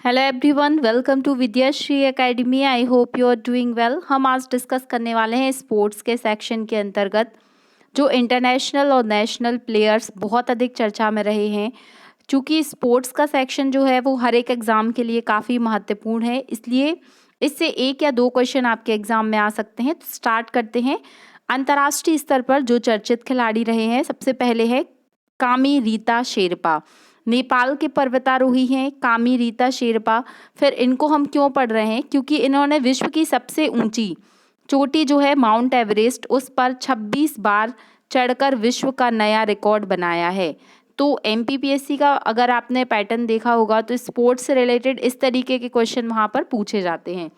Hello everyone, welcome to Vidyashree academy. I hope you are doing well. हम आज discuss करने वाले हैं स्पोर्ट्स के सेक्शन के अंतर्गत जो इंटरनेशनल और नेशनल प्लेयर्स बहुत अधिक चर्चा में रहे हैं। चूँकि स्पोर्ट्स का सेक्शन जो है वो हर एक एग्ज़ाम के लिए काफ़ी महत्वपूर्ण है, इसलिए इससे एक या दो क्वेश्चन आपके एग्ज़ाम में आ सकते हैं। तो स्टार्ट करते हैं। अंतर्राष्ट्रीय स्तर पर जो चर्चित खिलाड़ी रहे हैं, सबसे पहले है कामी रीता शेरपा। नेपाल के पर्वतारोही हैं कामी रीता शेरपा। फिर इनको हम क्यों पढ़ रहे हैं? क्योंकि इन्होंने विश्व की सबसे ऊंची चोटी जो है माउंट एवरेस्ट, उस पर 26 बार चढ़कर विश्व का नया रिकॉर्ड बनाया है। तो एमपीपीएससी का अगर आपने पैटर्न देखा होगा तो स्पोर्ट्स से रिलेटेड इस तरीके के क्वेश्चन वहाँ पर पूछे जाते हैं।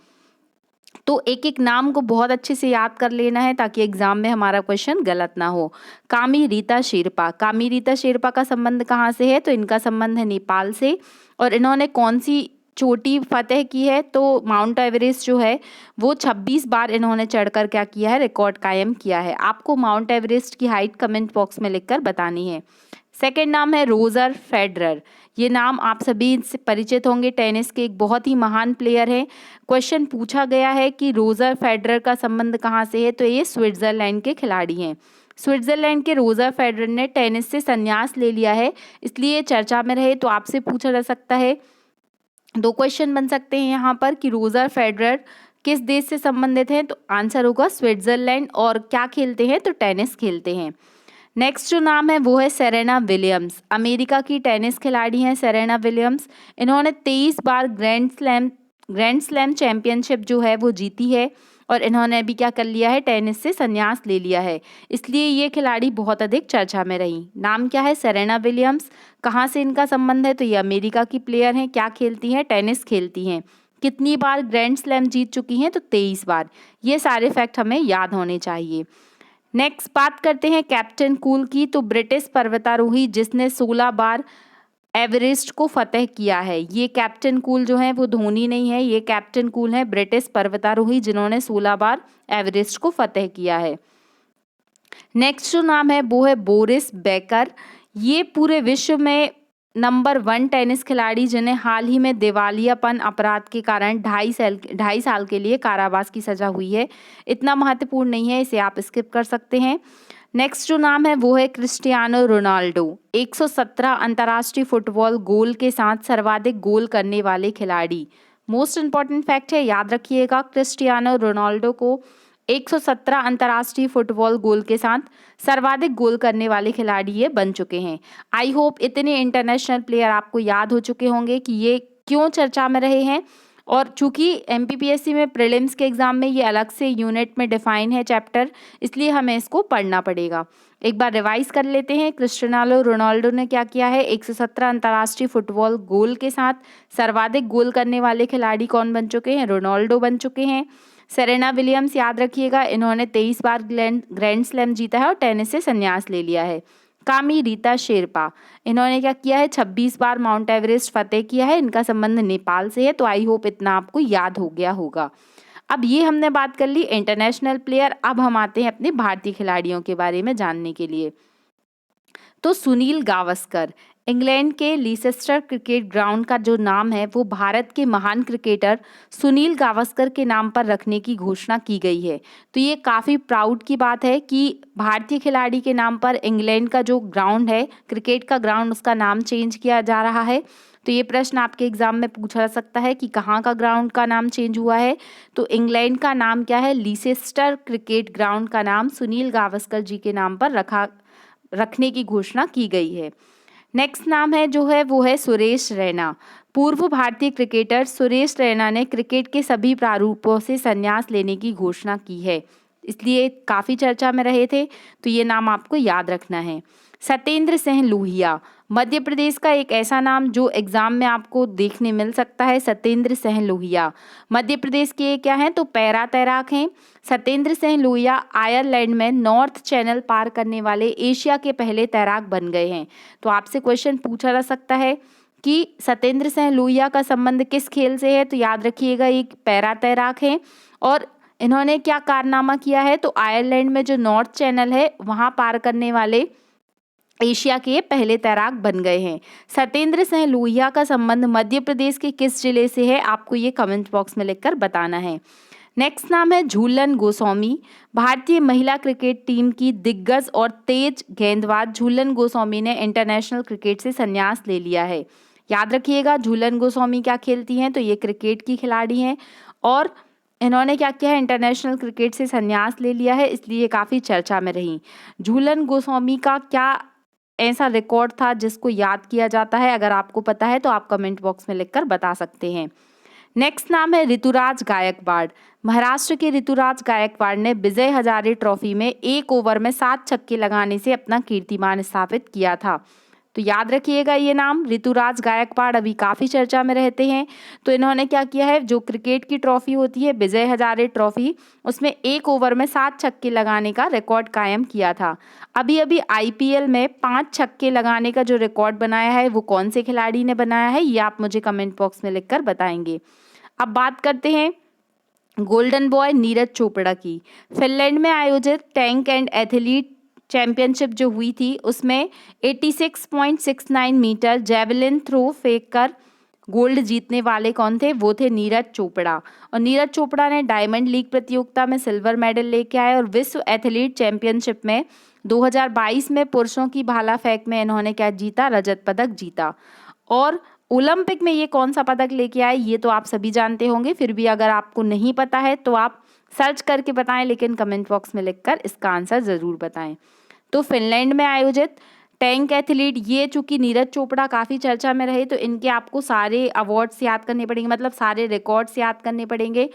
तो एक एक नाम को बहुत अच्छे से याद कर लेना है ताकि एग्जाम में हमारा क्वेश्चन गलत ना हो। कामी रीता शेरपा। कामी रीता शेरपा का संबंध कहाँ से है? तो इनका संबंध है नेपाल से। और इन्होंने कौन सी चोटी फतेह की है? तो माउंट एवरेस्ट जो है वो 26 बार इन्होंने चढ़कर क्या किया है? रिकॉर्ड कायम किया है। आपको माउंट एवरेस्ट की हाइट कमेंट बॉक्स में लिखकर बतानी है। सेकेंड नाम है रोजर फेडरर। ये नाम आप सभी से परिचित होंगे, टेनिस के एक बहुत ही महान प्लेयर हैं। क्वेश्चन पूछा गया है कि रोजर फेडरर का संबंध कहाँ से है? तो ये स्विट्जरलैंड के खिलाड़ी हैं। स्विट्जरलैंड के रोजर फेडरर ने टेनिस से संन्यास ले लिया है, इसलिए चर्चा में रहे। तो आपसे पूछा जा सकता है, दो क्वेश्चन बन सकते हैं यहाँ पर कि रोजर फेडरर किस देश से संबंधित हैं? तो आंसर होगा स्विट्जरलैंड। और क्या खेलते हैं? तो टेनिस खेलते हैं। नेक्स्ट जो नाम है वो है सेरेना विलियम्स। अमेरिका की टेनिस खिलाड़ी हैं सेरेना विलियम्स। इन्होंने 23 बार ग्रैंड स्लैम चैंपियनशिप जो है वो जीती है। और इन्होंने अभी क्या कर लिया है? टेनिस से संन्यास ले लिया है, इसलिए ये खिलाड़ी बहुत अधिक चर्चा में रही। नाम क्या है? Serena Williams. कहाँ से इनका संबंध है? तो ये अमेरिका की प्लेयर हैं। क्या खेलती हैं? टेनिस खेलती हैं। कितनी बार ग्रैंड स्लैम जीत चुकी हैं? तो 23 बार। ये सारे फैक्ट हमें याद होने चाहिए। नेक्स्ट बात करते हैं कैप्टन कूल की। तो ब्रिटिश पर्वतारोही जिसने 16 बार एवरेस्ट को फतेह किया है। ये कैप्टन कूल जो है वो धोनी नहीं है, ये कैप्टन कूल है ब्रिटिश पर्वतारोही जिन्होंने 16 बार एवरेस्ट को फतेह किया है। नेक्स्ट जो नाम है वो है बोरिस बेकर। ये पूरे विश्व में नंबर 1 टेनिस खिलाड़ी जिन्हें हाल ही में दिवालियापन अपराध के कारण 2.5 साल के लिए कारावास की सजा हुई है। इतना महत्वपूर्ण नहीं है, इसे आप स्किप कर सकते हैं। नेक्स्ट जो नाम है वो है क्रिस्टियानो रोनाल्डो। 117 अंतर्राष्ट्रीय फुटबॉल गोल के साथ सर्वाधिक गोल करने वाले खिलाड़ी। मोस्ट इंपॉर्टेंट फैक्ट है, याद रखिएगा, क्रिस्टियानो रोनाल्डो को 117 अंतर्राष्ट्रीय फुटबॉल गोल के साथ सर्वाधिक गोल करने वाले खिलाड़ी ये बन चुके हैं। आई होप इतने इंटरनेशनल प्लेयर आपको याद हो चुके होंगे कि ये क्यों चर्चा में रहे हैं। और चूंकि एमपीपीएससी में प्रीलिम्स के एग्जाम में ये अलग से यूनिट में डिफाइन है चैप्टर, इसलिए हमें इसको पढ़ना पड़ेगा। एक बार रिवाइज कर लेते हैं। क्रिस्टियानो रोनाल्डो ने क्या किया है? 117 अंतर्राष्ट्रीय फुटबॉल गोल के साथ सर्वाधिक गोल करने वाले खिलाड़ी कौन बन चुके हैं? रोनाल्डो बन चुके हैं। सेरेना विलियम्स, याद रखिएगा, इन्होंने 23 बार ग्रैंड स्लैम जीता है और टेनिस से संन्यास ले लिया है। कामी रीता शेरपा, इन्होंने क्या किया है? 26 बार माउंट एवरेस्ट फतेह किया है। इनका संबंध नेपाल से है। तो आई होप इतना आपको याद हो गया होगा। अब ये हमने बात कर ली इंटरनेशनल प्लेयर। अब हम आते हैं अपने भारतीय खिलाड़ियों के बारे में जानने के लिए। तो सुनील गावस्कर, इंग्लैंड के लीसेस्टर क्रिकेट ग्राउंड का जो नाम है वो भारत के महान क्रिकेटर सुनील गावस्कर के नाम पर रखने की घोषणा की गई है। तो ये काफ़ी प्राउड की बात है कि भारतीय खिलाड़ी के नाम पर इंग्लैंड का जो ग्राउंड है, क्रिकेट का ग्राउंड, उसका नाम चेंज किया जा रहा है। तो ये प्रश्न आपके एग्जाम में पूछा जा सकता है कि कहाँ का ग्राउंड का नाम चेंज हुआ है। तो इंग्लैंड का नाम क्या है? लीसेस्टर क्रिकेट ग्राउंड का नाम सुनील गावस्कर जी के नाम पर रखने की घोषणा की गई है। नेक्स्ट नाम है जो है वो है सुरेश रैना। पूर्व भारतीय क्रिकेटर सुरेश रैना ने क्रिकेट के सभी प्रारूपों से संन्यास लेने की घोषणा की है, इसलिए काफ़ी चर्चा में रहे थे। तो ये नाम आपको याद रखना है। सत्येंद्र सिंह लोहिया, मध्य प्रदेश का एक ऐसा नाम जो एग्जाम में आपको देखने मिल सकता है। सत्येंद्र सिंह लोहिया मध्य प्रदेश के क्या हैं? तो पैरा तैराक हैं। सत्येंद्र सिंह लोहिया आयरलैंड में नॉर्थ चैनल पार करने वाले एशिया के पहले तैराक बन गए हैं। तो आपसे क्वेश्चन पूछा जा सकता है कि सत्येंद्र सिंह लोहिया का संबंध किस खेल से है? तो याद रखिएगा, एक पैरा तैराक हैं। और इन्होंने क्या कारनामा किया है? तो आयरलैंड में जो नॉर्थ चैनल है वहाँ पार करने वाले एशिया के ये पहले तैराक बन गए हैं। सत्येंद्र सिंह लोहिया का संबंध मध्य प्रदेश के किस जिले से है, आपको ये कमेंट बॉक्स में लिखकर बताना है। नेक्स्ट नाम है झूलन गोस्वामी। भारतीय महिला क्रिकेट टीम की दिग्गज और तेज गेंदबाज झूलन गोस्वामी ने इंटरनेशनल क्रिकेट से संन्यास ले लिया है। याद रखिएगा, झूलन गोस्वामी क्या खेलती हैं, तो ये क्रिकेट की खिलाड़ी हैं और इन्होंने क्या किया है, इंटरनेशनल क्रिकेट से संन्यास ले लिया है, इसलिए काफ़ी चर्चा में रही। झूलन गोस्वामी का क्या ऐसा रिकॉर्ड था जिसको याद किया जाता है, अगर आपको पता है तो आप कमेंट बॉक्स में लिखकर बता सकते हैं। नेक्स्ट नाम है ऋतुराज गायकवाड़। महाराष्ट्र के ऋतुराज गायकवाड़ ने विजय हजारे ट्रॉफी में 1 ओवर में 7 छक्के लगाने से अपना कीर्तिमान स्थापित किया था। तो याद रखिएगा ये नाम, ऋतुराज गायकवाड़ अभी काफ़ी चर्चा में रहते हैं। तो इन्होंने क्या किया है, जो क्रिकेट की ट्रॉफी होती है विजय हजारे ट्रॉफी, उसमें 1 ओवर में 7 छक्के लगाने का रिकॉर्ड कायम किया था। अभी अभी आईपीएल में 5 छक्के लगाने का जो रिकॉर्ड बनाया है वो कौन से खिलाड़ी ने बनाया है, ये आप मुझे कमेंट बॉक्स में लिखकर बताएंगे। अब बात करते हैं गोल्डन बॉय नीरज चोपड़ा की। फिनलैंड में आयोजित टैंक एंड एथलीट चैंपियनशिप जो हुई थी उसमें 86.69 मीटर जेवलिन थ्रो फेंक कर गोल्ड जीतने वाले कौन थे, वो थे नीरज चोपड़ा। और नीरज चोपड़ा ने डायमंड लीग प्रतियोगिता में सिल्वर मेडल लेके आए और विश्व एथलीट चैंपियनशिप में 2022 में पुरुषों की भाला फेंक में इन्होंने क्या जीता, रजत पदक जीता। और ओलंपिक में ये कौन सा पदक लेके आए ये तो आप सभी जानते होंगे, फिर भी अगर आपको नहीं पता है तो आप सर्च करके बताएं, लेकिन कमेंट बॉक्स में लिखकर इसका आंसर ज़रूर बताएं। तो फिनलैंड में आयोजित टैंक एथलीट, ये चूंकि नीरज चोपड़ा काफ़ी चर्चा में रहे तो इनके आपको सारे अवार्ड्स याद करने पड़ेंगे, मतलब सारे रिकॉर्ड्स याद करने पड़ेंगे,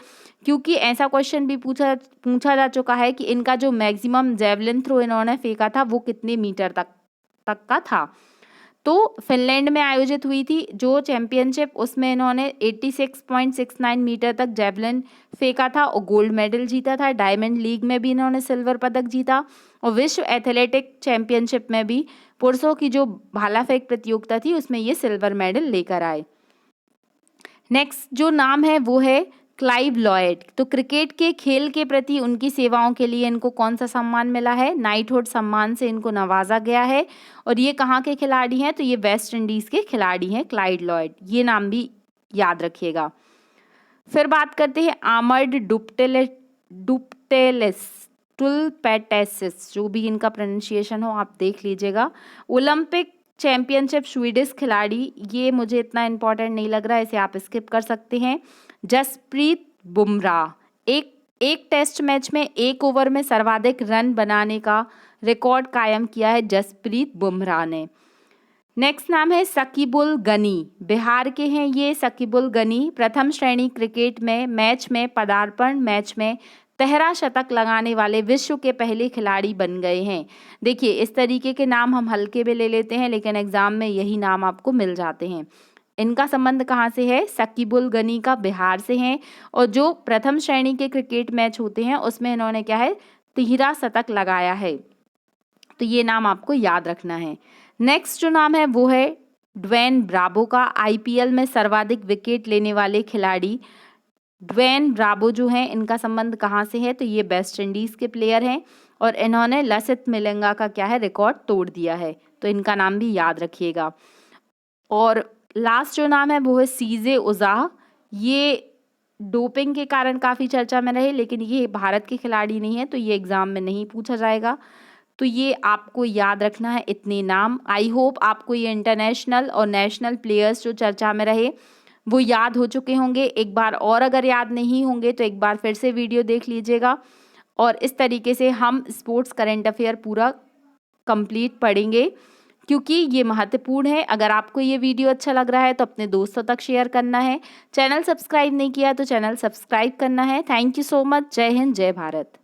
क्योंकि ऐसा क्वेश्चन भी पूछा जा चुका है कि इनका जो मैक्सिमम जेवलिन थ्रो इन्होंने फेंका था वो कितने मीटर तक का था। तो फिनलैंड में आयोजित हुई थी जो चैंपियनशिप, उसमें इन्होंने 86.69 मीटर तक जेवलिन फेंका था और गोल्ड मेडल जीता था। डायमंड लीग में भी इन्होंने सिल्वर पदक जीता और विश्व एथलेटिक चैंपियनशिप में भी पुरुषों की जो भाला फेंक प्रतियोगिता थी उसमें ये सिल्वर मेडल लेकर आए। नेक्स्ट जो नाम है वो है क्लाइव लॉयड। तो क्रिकेट के खेल के प्रति उनकी सेवाओं के लिए इनको कौन सा सम्मान मिला है, नाइटहुड सम्मान से इनको नवाजा गया है। और ये कहाँ के खिलाड़ी हैं, तो ये वेस्ट इंडीज़ के खिलाड़ी हैं क्लाइव लॉयड, ये नाम भी याद रखिएगा। फिर बात करते हैं आमर्ड डुप्टेलेस, जो भी इनका प्रोनाउंसिएशन हो आप देख लीजिएगा। ओलंपिक चैंपियनशिप स्वीडिश खिलाड़ी, ये मुझे इतना इम्पोर्टेंट नहीं लग रहा है, इसे आप स्किप कर सकते हैं। जसप्रीत बुमराह, एक टेस्ट मैच में 1 ओवर में सर्वाधिक रन बनाने का रिकॉर्ड कायम किया है जसप्रीत बुमराह ने। नेक्स्ट नाम है सकीबुल गनी, बिहार के हैं ये सकीबुल गनी। प्रथम श्रेणी क्रिकेट में मैच में पदार्पण मैच में 13 शतक लगाने वाले विश्व के पहले खिलाड़ी बन गए हैं। देखिए इस तरीके के नाम हम हल्के में ले लेते हैं लेकिन एग्जाम में यही नाम आपको मिल जाते हैं। इनका संबंध कहाँ से है, सकीबुल गनी का बिहार से हैं और जो प्रथम श्रेणी के क्रिकेट मैच होते हैं उसमें इन्होंने क्या है 13 शतक लगाया है, तो ये नाम आपको याद रखना है। नेक्स्ट जो नाम है वो है ड्वेन ब्रावो का। आईपीएल में सर्वाधिक विकेट लेने वाले खिलाड़ी ड्वेन ब्रावो जो हैं, इनका संबंध कहाँ से है, तो ये वेस्ट इंडीज़ के प्लेयर हैं और इन्होंने लसित मलिंगा का क्या है रिकॉर्ड तोड़ दिया है, तो इनका नाम भी याद रखिएगा। और लास्ट जो नाम है वो है सीजे ओज़ाह, ये डोपिंग के कारण काफ़ी चर्चा में रहे लेकिन ये भारत के खिलाड़ी नहीं है तो ये एग्ज़ाम में नहीं पूछा जाएगा, तो ये आपको याद रखना है इतने नाम। आई होप आपको ये इंटरनेशनल और नेशनल प्लेयर्स जो चर्चा में रहे वो याद हो चुके होंगे। एक बार और अगर याद नहीं होंगे तो एक बार फिर से वीडियो देख लीजिएगा और इस तरीके से हम स्पोर्ट्स करंट अफेयर पूरा कंप्लीट पढ़ेंगे क्योंकि ये महत्वपूर्ण है। अगर आपको ये वीडियो अच्छा लग रहा है तो अपने दोस्तों तक शेयर करना है। चैनल सब्सक्राइब नहीं किया तो चैनल सब्सक्राइब करना है। Thank you so much. जय हिंद, जय भारत।